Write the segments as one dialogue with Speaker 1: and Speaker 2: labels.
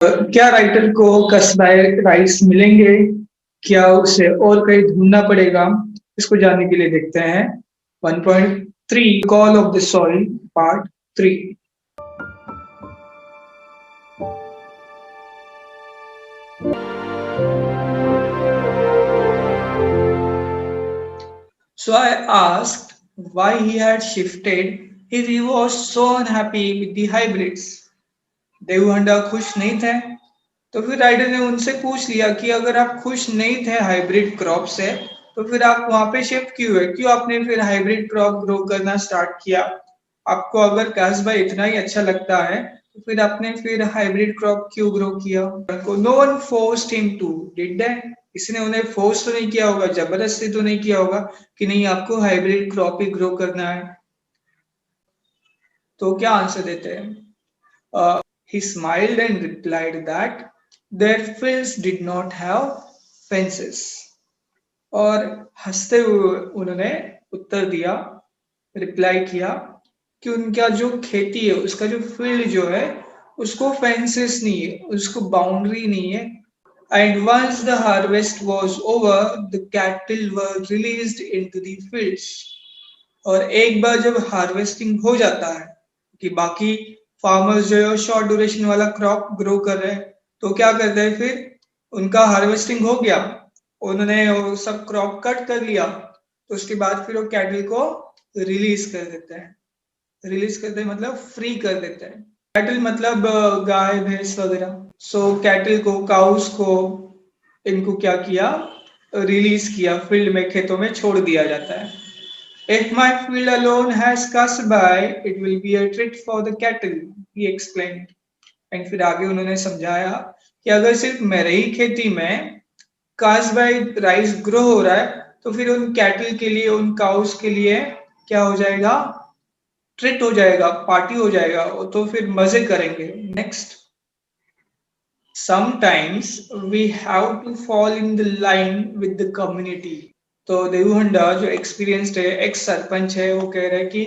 Speaker 1: क्या राइटर को कस्बाए राइस मिलेंगे? क्या उसे और कहीं ढूंढना पड़ेगा? इसको जानने के लिए देखते हैं 1.3 call of the soil part 3. So I asked why he had shifted if he was so unhappy with the hybrids. देवहंडा खुश नहीं थे, तो फिर राइडर ने उनसे पूछ लिया कि अगर आप खुश नहीं थे हाइब्रिड क्रॉप से, तो फिर आप वहां पे शिफ्ट क्यों है? क्यों आपने फिर हाइब्रिड क्रॉप ग्रो करना स्टार्ट किया? आपको अगर कासबा इतना ही अच्छा लगता है, तो फिर आपने फिर हाइब्रिड क्रॉप क्यों ग्रो किया? No one forced him to, did they? इसने उन्हें फोर्स तो नहीं किया होगा, जबरदस्ती तो नहीं किया होगा कि नहीं आपको हाइब्रिड क्रॉप ही ग्रो करना है. तो क्या आंसर देते हैं? He smiled and replied that their fields did not have fences. और हंसते हुए उन्होंने उत्तर दिया, रिप्लाई किया कि उनका जो खेती है, उसका जो फील्ड जो है, उसको फेंसेस नहीं है, उसको बाउंड्री नहीं है. And once the harvest was over, the cattle were released into the fields. और एक बार जब हार्वेस्टिंग हो जाता है कि बाकी फार्मर्स जो है शॉर्ट ड्यूरेशन वाला क्रॉप ग्रो कर रहे हैं, तो क्या करते हैं, फिर उनका हार्वेस्टिंग हो गया, उन्होंने वो सब क्रॉप कट कर लिया, तो उसके बाद फिर वो कैटल को रिलीज कर देते हैं. रिलीज करते हैं मतलब फ्री कर देते हैं. कैटल मतलब गाय भैंस वगैरह. सो कैटल को, काउस को, इनको क्या किया, रिलीज किया, फील्ड में, खेतों में छोड़ दिया जाता है. If my field alone has passed by, it will be a treat for the cattle, he explained. And फिर आगे उन्होंने समझाया कि अगर सिर्फ मेरे ही खेती में कास्ट बाय राइस ग्रो हो रहा है, तो फिर उन कैटल के लिए, उन काउस के लिए क्या हो जाएगा, ट्रीट हो जाएगा, पार्टी हो जाएगा, तो फिर मजे करेंगे. Next, sometimes we have to fall in the line with the community. तो देवहंडा जो एक्सपीरियंस्ड है, एक्स सरपंच है, वो कह रहे हैं कि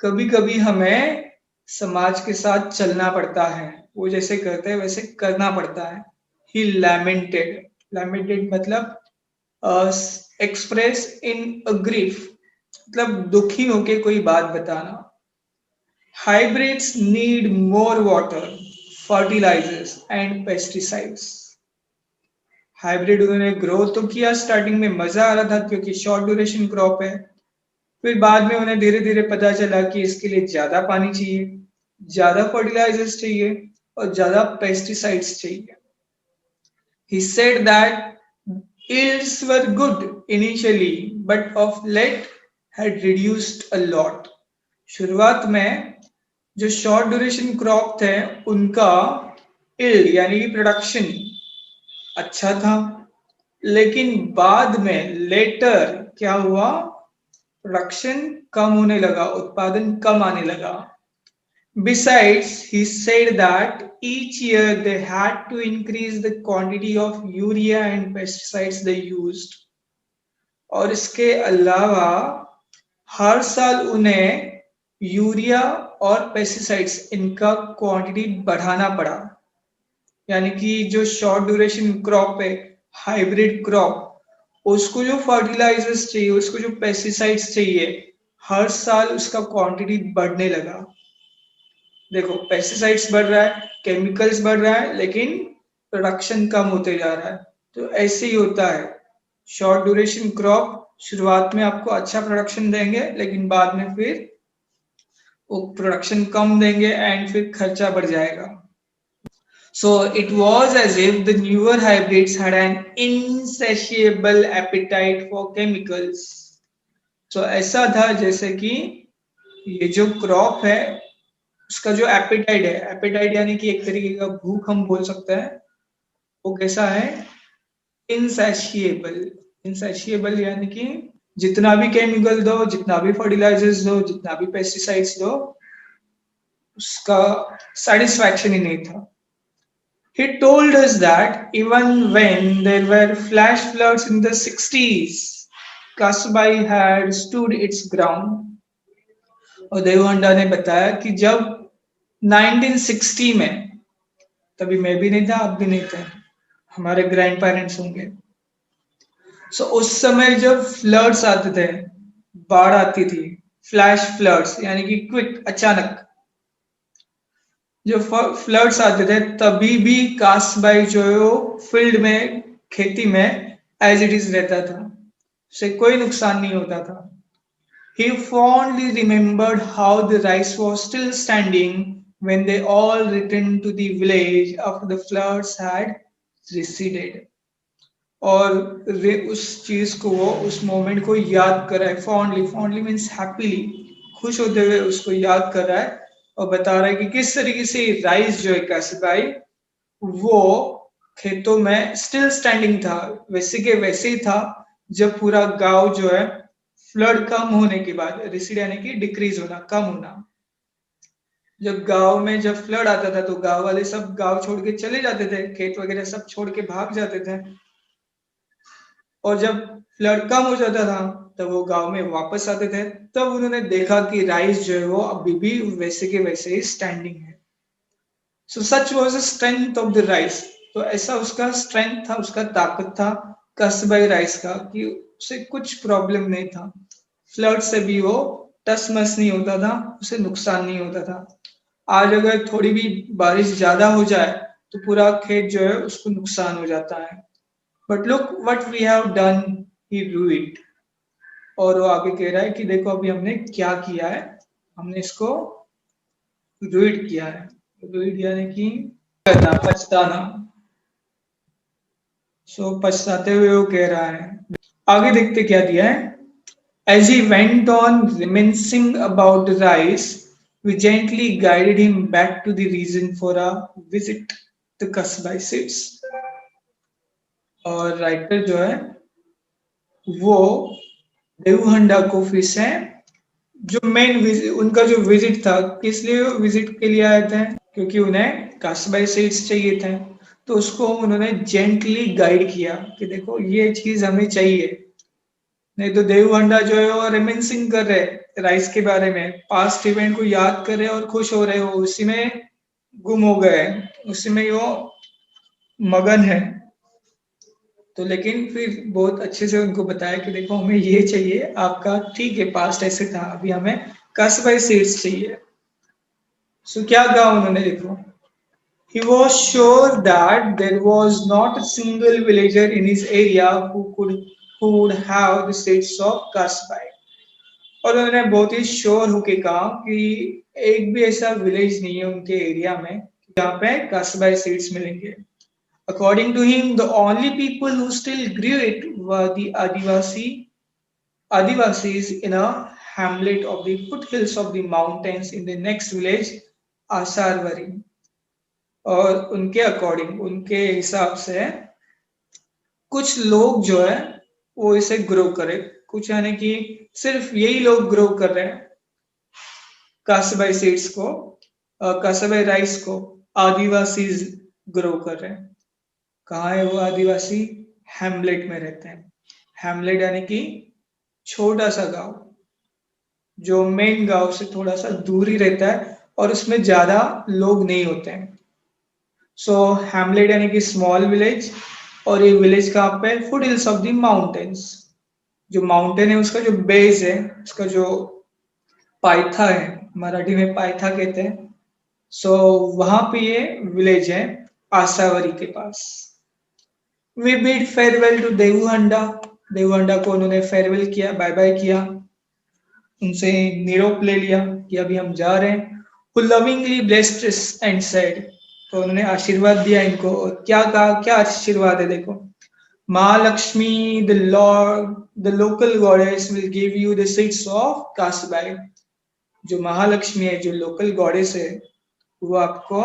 Speaker 1: कभी कभी हमें समाज के साथ चलना पड़ता है, वो जैसे करते हैं वैसे करना पड़ता है. ही लैमेंटेड. लैमेंटेड मतलब एक्सप्रेस इन अ ग्रीफ, मतलब दुखी होके कोई बात बताना. Hybrids need more water, fertilisers and pesticides. Hybrid उन्होंने ग्रो तो किया, स्टार्टिंग में मजा आ रहा था क्योंकि शॉर्ट ड्यूरेशन क्रॉप है. फिर बाद में उन्हें धीरे धीरे पता चला कि इसके लिए ज्यादा पानी चाहिए, ज्यादा फर्टिलाइजर्स चाहिए और ज्यादा पेस्टिसाइड्स चाहिए. He said that yields were good initially, but of late had reduced a lot. शुरुआत में जो शॉर्ट ड्यूरेशन क्रॉप थे, उनका yield यानी कि प्रोडक्शन अच्छा था, लेकिन बाद में लेटर क्या हुआ, प्रोडक्शन कम होने लगा, उत्पादन कम आने लगा. Besides, he said that each year they had to increase the quantity of urea and pesticides they used. और इसके अलावा हर साल उन्हें यूरिया और पेस्टिसाइड्स, इनका क्वांटिटी बढ़ाना पड़ा. यानी कि जो शॉर्ट ड्यूरेशन क्रॉप है, हाइब्रिड क्रॉप, उसको जो फर्टिलाइजर्स चाहिए, उसको जो पेस्टिसाइड्स चाहिए, हर साल उसका क्वांटिटी बढ़ने लगा. देखो, पेस्टिसाइड्स बढ़ रहा है, केमिकल्स बढ़ रहा है, लेकिन प्रोडक्शन कम होते जा रहा है. तो ऐसे ही होता है. शॉर्ट ड्यूरेशन क्रॉप शुरुआत में आपको अच्छा प्रोडक्शन देंगे, लेकिन बाद में फिर वो प्रोडक्शन कम देंगे एंड फिर खर्चा बढ़ जाएगा. So it was as if the newer hybrids had an insatiable appetite for chemicals. So ऐसा था जैसे कि ये जो क्रॉप है, उसका जो एपेटाइट है, एपेटाइट यानी कि एक तरीके का भूख हम बोल सकते हैं, वो कैसा है, इनसैशिएबल. इनसैशिएबल यानी कि जितना भी केमिकल दो, जितना भी फर्टिलाइजर्स दो, जितना भी पेस्टिसाइड्स दो, उसका सेटिस्फैक्शन ही नहीं था. He told us that even when there were flash floods in the 60s, Kasbai had stood its ground. और देवहंडा ने बताया कि जब 1960 में तभी मैं भी नहीं था, आप भी नहीं थे, हमारे ग्रैंड पेरेंट्स होंगे। सो उस समय जब फ्लड्स आते थे, बाढ़ आती थी, फ्लैश फ्लड्स यानी कि क्विक, अचानक जो फ्लड्स आते थे, तभी भी कासबाई जो है वो फील्ड में, खेती में एज इट इज रहता था, उसे कोई नुकसान नहीं होता था। He fondly remembered how the rice was still standing when they all returned to the village after the floods had receded. और उस चीज को, वो उस मोमेंट को याद कर रहा है, फॉन्डली, फॉन्डली मीन्स हैप्पीली, खुश होते हुए उसको याद कर रहा है, और बता रहा है कि किस तरीके से राइस जो है कासिफाई, वो खेतों में स्टिल स्टैंडिंग था, वैसे के वैसे ही था जब पूरा गांव जो है फ्लड कम होने के बाद, रिसीड यानी कि डिक्रीज होना, कम होना, जब गांव में जब फ्लड आता था तो गांव वाले सब गांव छोड़ के चले जाते थे, खेत वगैरह सब छोड़ के भाग जाते थे, और जब फ्लड कम हो जाता था तब वो गांव में वापस आते थे, तब उन्होंने देखा कि राइस जो है वो अभी भी वैसे के वैसे ही स्टैंडिंग है। So such was the strength of the rice. तो ऐसा उसका स्ट्रेंथ था, उसका ताकत था कसबाई राइस का, कि उसे कुछ प्रॉब्लम नहीं था, फ्लड से भी वो टस मस नहीं होता था, उसे नुकसान नहीं होता था। आज अगर थोड़ी भी बारिश ज्यादा हो जाए तो पूरा खेत जो है उसको नुकसान हो जाता है। But look what we have done, he do it. और वो आगे कह रहा है कि देखो अभी हमने क्या किया है, हमने इसको रूइड किया है। रूइड यानी कि करना, पछताना। सो पछताते हुए वो कह रहा है। आगे देखते क्या दिया है। As he went on reminiscing about the rice, we gently guided him back to the reason for a visit to Kasbai Seeds. और राइटर जो है वो देवहंडा को फिर से, जो मेन उनका जो विजिट था, किस लिए विजिट के लिए आए थे, क्योंकि उन्हें कासबाई सीड्स चाहिए थे। तो उसको उन्होंने जेंटली गाइड किया कि देखो ये चीज हमें चाहिए। नहीं तो देवहंडा जो है वो रिमिनिसिंग कर रहे राइस के बारे में, पास्ट इवेंट को याद कर रहे और खुश हो रहे हो, उसी में गुम हो गए, उसी में वो मगन है। तो लेकिन फिर बहुत अच्छे से उनको बताया कि देखो हमें ये चाहिए, आपका ठीक है पास्ट ऐसे था, अभी हमें कसबाई सीड्स चाहिए। सो क्या कहा उन्होंने, देखो, he was sure that there was not a single villager in his area who would have the seeds of kasbai। और उन्होंने बहुत ही श्योर होके कहा कि एक भी ऐसा विलेज नहीं है उनके एरिया में जहाँ पे कसबाई सीड्स मिलेंगे। According to him, the only people who still grew it were the Adivasis in a hamlet of the foothills of the mountains in the next village, Asarwari। और उनके अकॉर्डिंग, उनके हिसाब से कुछ लोग जो है वो इसे ग्रो करे, कुछ यानी कि सिर्फ यही लोग ग्रो कर रहे हैं कासबाई सीड्स को, कासबाई राइस को, आदिवासी ग्रो कर रहे हैं। कहाँ है वो आदिवासी? हैमलेट में रहते हैं। हैमलेट यानी कि छोटा सा गांव, जो मेन गांव से थोड़ा सा दूर ही रहता है और उसमें ज्यादा लोग नहीं होते हैं। सो हैमलेट यानी कि स्मॉल विलेज, और ये विलेज कहाँ पे? Foot hills of the mountains. जो माउंटेन है उसका जो बेस है, उसका जो पाइथा है, मराठी में पाइथा कहते हैं। सो वहां पे ये विलेज है, आसावरी के पास। We bid farewell to Devhanda. Devhanda को उन्होंने फेयरवेल किया, बाय बाय किया, उनसे निरोप ले लिया कि अभी हम जा रहे हैं। Who lovingly blessed us and said, तो उन्होंने आशीर्वाद दिया इनको, और क्या कहा, क्या आशीर्वाद है देखो, Mahalakshmi the lord the local goddess will give you the seeds of Kasbai. जो महालक्ष्मी है, जो लोकल गॉडेस है, वो आपको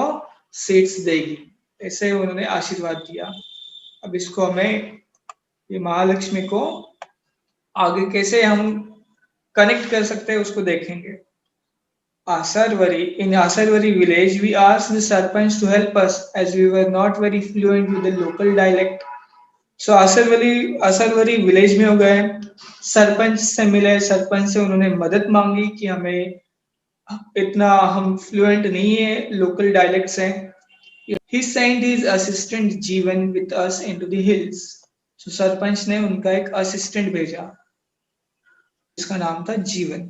Speaker 1: सीड्स देगी, ऐसे उन्होंने आशीर्वाद दिया। अब इसको हमें, ये महालक्ष्मी को आगे कैसे हम कनेक्ट कर सकते हैं उसको देखेंगे। In Asarwari village, we asked the Sarpanch to help us as we were not very fluent with the local dialect. So Asarvari village में हो गए, सरपंच से मिले, सरपंच से उन्होंने मदद मांगी कि हमें इतना, हम फ्लुएंट नहीं है लोकल डायलेक्ट से, He sent his assistant Jeevan with us into the hills. So sarpanch ने उनका एक असिस्टेंट भेजा जिसका नाम था जीवन.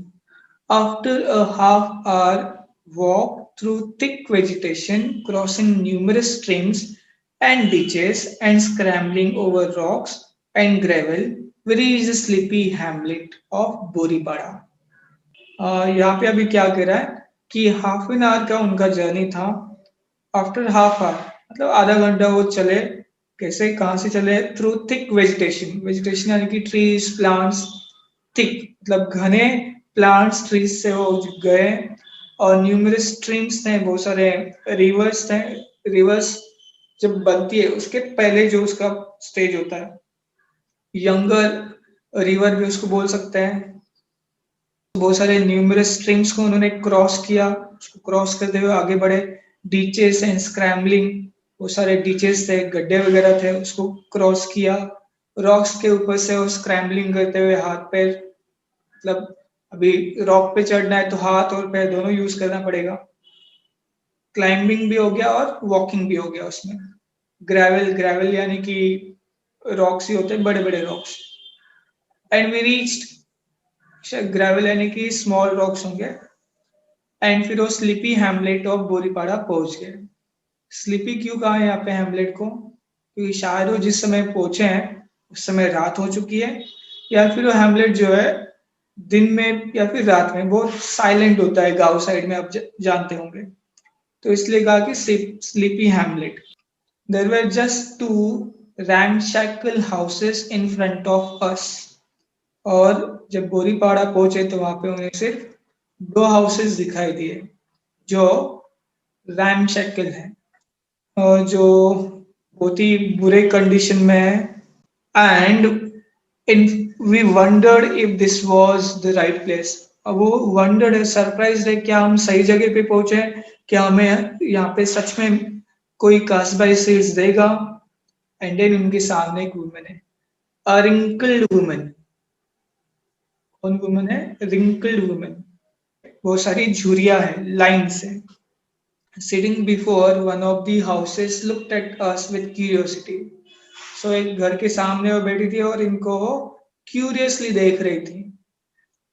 Speaker 1: After a half-hour walk through thick vegetation, crossing numerous streams and ditches, and scrambling over rocks and gravel, we reached the sleepy hamlet of Boripada. यहाँ पे अभी क्या कह रहा है कि हाफ एन आवर का उनका जर्नी था. आफ्टर हाफ आवर मतलब आधा घंटा वो चले. कैसे कहाँ से चले? Through thick vegetation. वेजिटेशन यानी कि ट्रीज प्लांट्स. थिक मतलब घने प्लांट्स ट्रीज से वो गए. और न्यूमरस स्ट्रीम्स थे, बहुत सारे रिवर्स थे. रिवर्स जब बनती है उसके पहले जो उसका स्टेज होता है, यंगर रिवर भी उसको बोल सकते हैं. बहुत सारे न्यूमरस स्ट्रीम्स को उन्होंने क्रॉस किया. उसको क्रॉस करते हुए आगे बढ़े. डीचेस एंड स्क्रैम्बलिंग, बहुत सारे डीचेस थे, गड्ढे वगैरह थे, उसको क्रॉस किया. रॉक्स के ऊपर से वो स्क्रैम्बलिंग करते हुए हाथ पैर, मतलब अभी रॉक पे चढ़ना है तो हाथ और पैर दोनों यूज करना पड़ेगा. क्लाइंबिंग भी हो गया और वॉकिंग भी हो गया उसमें. ग्रेवल, ग्रेवल यानी कि रॉक्स ही होते हैं, बड़े बड़े rocks. And we reached, gravel यानी कि स्मॉल रॉक्स होंगे. एंड फिर वो स्लीपी हैमलेट ऑफ बोरीपाड़ा पहुंच गए. स्लीपी क्यों कहा है यहाँ पे हैमलेट को? क्योंकि शायद वो जिस समय पहुंचे हैं उस समय रात हो चुकी है, या फिर वो हैमलेट जो है दिन में या फिर रात में बहुत साइलेंट होता है गांव साइड में, आप जानते होंगे. तो इसलिए कहा कि sleepy hamlet. There were just two ramshackle houses in front of us. और जब बोरीपाड़ा पहुंचे तो वहां पे उन्हें सिर्फ दो हाउसेस दिखाई दिए जो रैमशैकल है और जो बहुत ही बुरे कंडीशन में है. And in we wondered if this was the right place. अब वो वंडर्ड है, सरप्राइज है, क्या हम सही जगह पे पहुंचे? क्या हमें यहाँ पे सच में कोई कासबाई सीड्स देगा? एंड देन उनके सामने एक वुमन है, अ रिंकल्ड वुमन. कौन वुमन है? Wrinkled woman. बहुत सारी झुरियां है, लाइन से. Sitting before one of the houses looked at us with curiosity. So एक घर के सामने वो बैठी थी और इनको वो क्यूरियसली देख रही थी.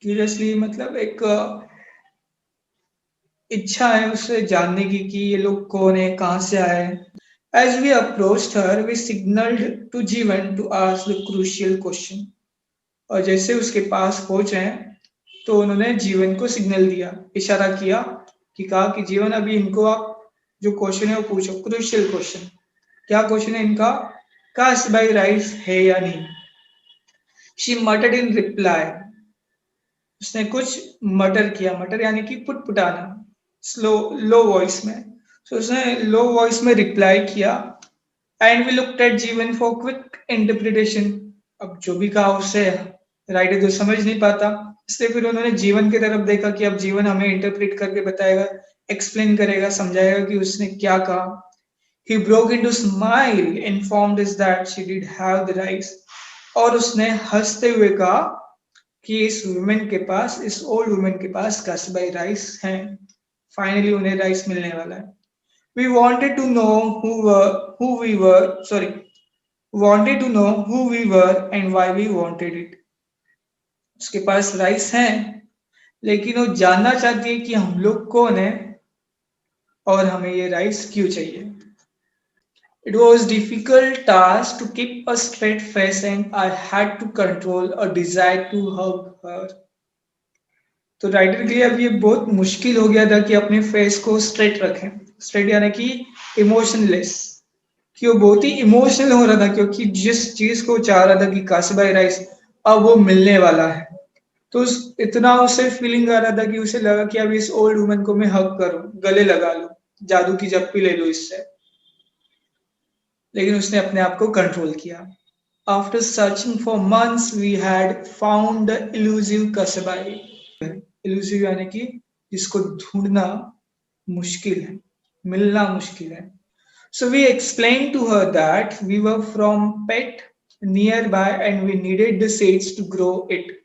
Speaker 1: क्यूरियसली मतलब एक इच्छा है उससे जानने की कि ये लोग कौन है, कहाँ से आए. As we approached her, we signaled to Jeevan to ask the crucial question. और जैसे उसके पास पहुंचे तो उन्होंने जीवन को सिग्नल दिया, इशारा किया कि कहा कि जीवन अभी इनको आप जो क्वेश्चन है वो पूछो, क्रूशियल क्वेश्चन. क्या क्वेश्चन है इनका? कास्ट बाय राइस है या नहीं? She मटर्ड in reply. उसने कुछ मटर किया. मटर यानी कि पुटपुटाना, स्लो लो वॉइस में. तो उसने लो वॉइस में रिप्लाई किया. एंड वी लुक्ड एट जीवन फॉर क्विक इंटरप्रिटेशन. अब जो भी कहा उससे राइटर तो समझ नहीं पाता, इसलिए फिर उन्होंने जीवन की तरफ देखा कि अब जीवन हमें इंटरप्रेट करके बताएगा, एक्सप्लेन करेगा, समझाएगा कि उसने क्या कहा. He broke into smile, informed us that she did have the rice. और उसने हंसते हुए कहा कि इस वुमेन के पास, इस ओल्ड वुमेन के पास कस्बाई राइस है. फाइनली उन्हें राइस मिलने वाला है. We wanted to know who we were, sorry, wanted to know who we were and why we wanted it. उसके पास राइस है लेकिन वो जानना चाहती है कि हम लोग कौन है और हमें ये राइस क्यों चाहिए. It was difficult task to keep a straight face and I had to control a desire to hug her. तो राइटर के लिए अब ये बहुत मुश्किल हो गया था कि अपने फेस को स्ट्रेट रखें. स्ट्रेट यानी कि इमोशनलेस. कि वो बहुत ही इमोशनल हो रहा था क्योंकि जिस चीज को चाह रहा था कि कासबाई राइस अब वो मिलने वाला है. तो इतना उसे फीलिंग आ रहा था कि उसे लगा कि अब इस ओल्ड वुमन को मैं हक करूं, गले लगा लूं, जादू की जप्पी ले लूं इससे. लेकिन उसने अपने आप को कंट्रोल किया. After searching for months, we had found the elusive Kasabai. Elusive यानी कि जिसको ढूंढना मुश्किल है, मिलना मुश्किल है. So we explained to her that we were from Pet nearby and we needed the seeds to grow it.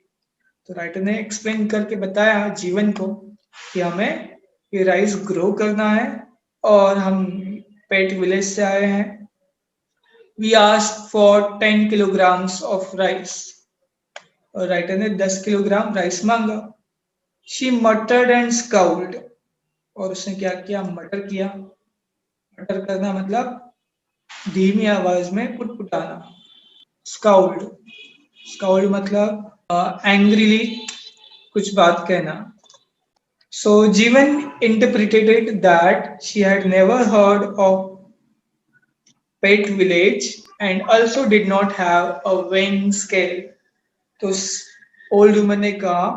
Speaker 1: तो राइटर ने एक्सप्लेन करके बताया जीवन को कि हमें ये राइस ग्रो करना है और हम पेट विलेज से आए हैं. We ask for 10 kilograms of rice. और राइटर ने 10 किलोग्राम राइस मांगा. She muttered and scowled. और उसने क्या किया? मटर किया. मटर करना मतलब धीमी आवाज में पुटपुटाना. स्काउल्ड. स्काउल्ड मतलब एंग्रीली कुछ बात कहना. So Jeevan interpreted that she had never heard of pet village and also did not have a weighing scale. तो ओल्ड वुमन ने कहा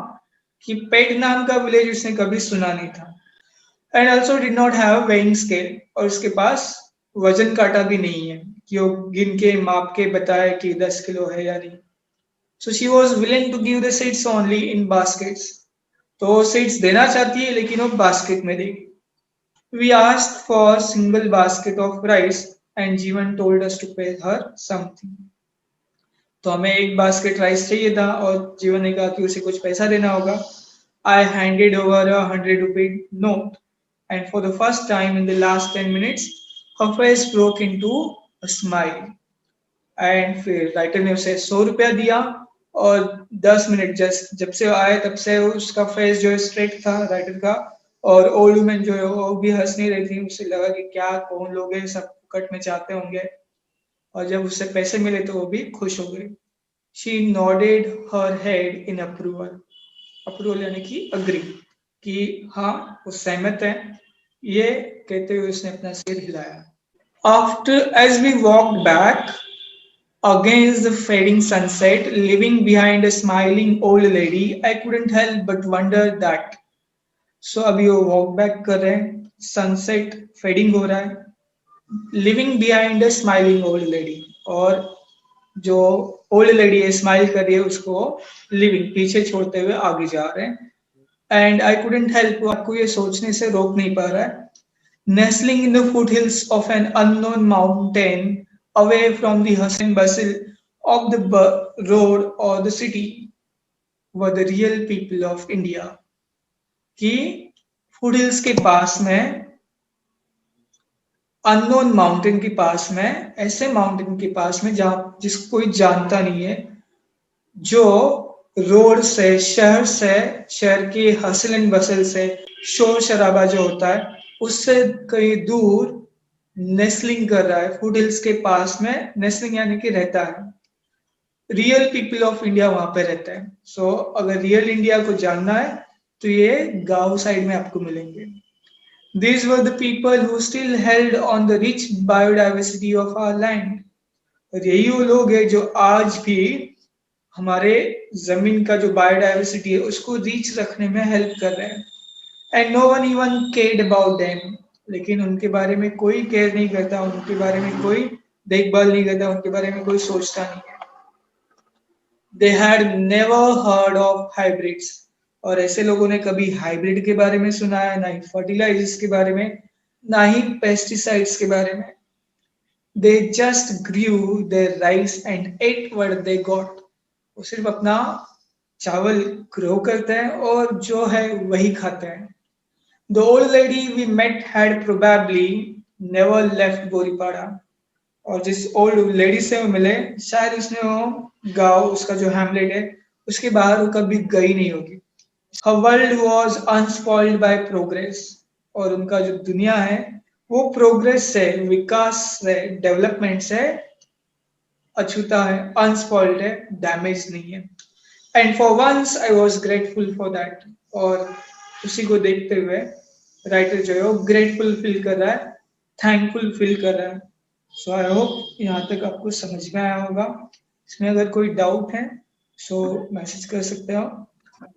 Speaker 1: कि पेट नाम का विलेज उसने कभी सुना नहीं था. And also did not have weighing scale. और उसके पास वजन काटा भी नहीं है कि वो गिन के माप के बताए कि 10 किलो है या नहीं. So she was willing to give the seeds only in baskets. तो सीड्स देना चाहती है लेकिन वो बास्केट में देगी. We asked for a single basket of rice and Jeevan told us to pay her something. तो हमें एक बास्केट राइस चाहिए था और जीवन ने कहा कि उसे कुछ पैसा देना होगा. I handed over a 100 rupee note and for the first time in the last 10 minutes her face broke into a smile. And फिर राइटर ने उसे 100 रुपया दिया और 10 मिनट जब से वो आए तब से उसका फेस जो है स्ट्रेट था राइटर का. और ओल्ड वुमेन जो है वो भी हंस नहीं रही थी. उसे लगा कि क्या कौन लोग हैं सब कट में चाहते होंगे. और जब उसे पैसे मिले तो वो भी खुश हो गई. She nodded her head in approval. Approval यानी कि अग्री कि हाँ वो सहमत है. ये कहते हुए उसने अपना सिर हिलाया. After as we walked back against the fading sunset, leaving behind a smiling old lady, I couldn't help but wonder that. So अभी वो वॉक बैक कर रहे हैं. सनसेट फेडिंग हो रहा है. Living behind a smiling old lady. और जो ओल्ड लेडी है स्माइल कर रही है उसको लिविंग पीछे छोड़ते हुए आगे जा रहे हैं. And I couldn't help. आपको ये सोचने से रोक नहीं पा रहा है. Nestling in the foothills of an unknown mountain, away from the hustle and bustle of the road or the city, were the real people of India. कि फुटहिल्स के पास में, अननोन माउंटेन के पास में, ऐसे माउंटेन के पास में जहां जिसको कोई जानता नहीं है, जो रोड से, शहर के हसल एंड बसल से, शोर शराबा जो होता है उससे कहीं दूर नेस्लिंग कर रहा है. फुट हिल्स के पास में नेस्लिंग यानी कि रहता है. रियल पीपल ऑफ इंडिया वहां पे रहता है. सो अगर रियल इंडिया को जानना है तो ये गांव साइड में आपको मिलेंगे. These were the people who still held on the rich biodiversity of our land. और यही वो लोग हैं जो आज भी हमारे जमीन का जो बायोडाइवर्सिटी है उसको रीच रखने में हेल्प कर रहे हैं. And no one even cared about them. लेकिन उनके बारे में कोई केयर नहीं करता, उनके बारे में कोई देखभाल नहीं करता, उनके बारे में कोई सोचता नहीं है. They had never heard of hybrids. और ऐसे लोगों ने कभी हाइब्रिड के बारे में सुना है, ना ही फर्टिलाइजर्स के बारे में, ना ही पेस्टिसाइड्स के बारे में. They just grew their rice and ate what they got. वो सिर्फ अपना चावल ग्रो करते हैं और जो है वही खाते हैं. The old lady we met had probably never left Boripada. और जिस ओल्ड लेडी से वो मिले शायद उसने वो गांव, उसका जो हैमलेट है उसके बाहर वो कभी गई नहीं होगी. Her world was unspoiled by progress. और उनका जो दुनिया है वो प्रोग्रेस से, विकास से, डेवलपमेंट से अछूता है, अनस्पॉइल्ड है, डैमेज नहीं है. And for once I was grateful for that. और उसी को देखते हुए राइटर जो है वो ग्रेटफुल फील कर रहा है, थैंकफुल फील कर रहा है. सो आई होप यहाँ तक आपको समझ में आया होगा. इसमें अगर कोई डाउट है सो मैसेज कर सकते हो.